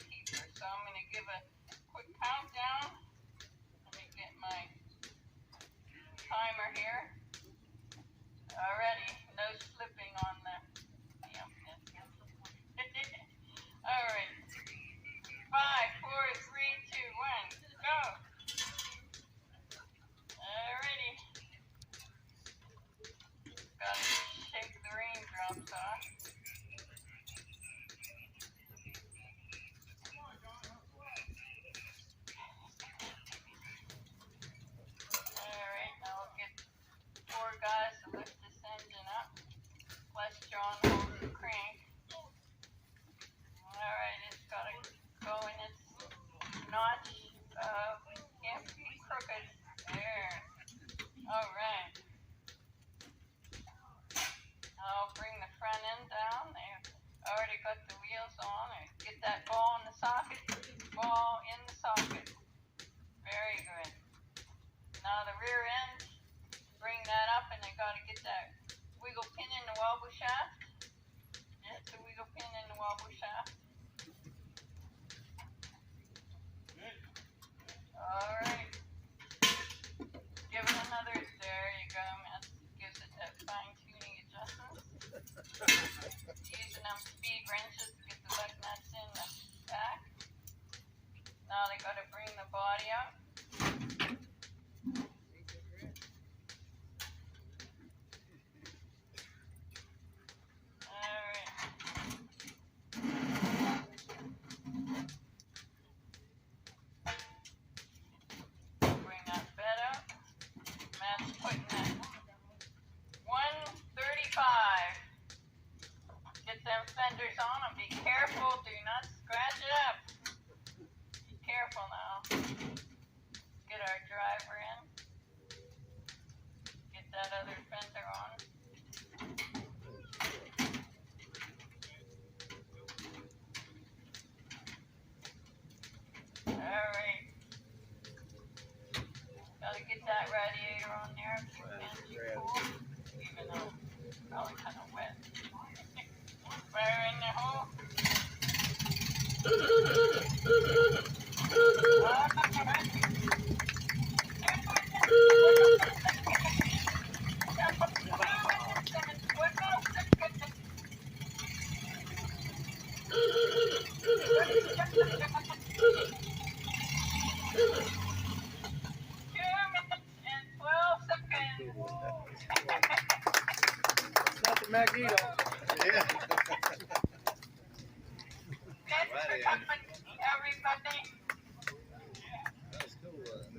keeper. So I'm going to give a quick countdown. Let me get my timer here. Already, no slipping on the. Yep, all right. 5, 4, 3, 2, 1, go. Alrighty. Gotta shake the raindrops off. Alright, now we'll get 4 guys to lift this engine up. Plus John holds the crank. Alright, it's gotta go in its notch. Can't be crooked. There. Alright. I'll bring the front end down there. Already got the wheels on. Get that ball in the socket. Ball in the socket. Very good. Now the rear end, bring that up, and I gotta get that wiggle pin in the wobble shaft. Just the wiggle pin in the wobble shaft. Alright. Give it another, there you go, man. Gives it that fine tuning adjustment. Using them speed wrenches to get the lug nuts in the back. Now they gotta bring the body up. Fenders on them. Be careful. Do not scratch it up. Be careful now. Get our driver in. Get that other fender on. Alright. Gotta get that radiator on there. Keep the engine cool. Even though it's probably kind of wet. Fire in the hole. Magneto. Yeah. Thanks for coming, everybody.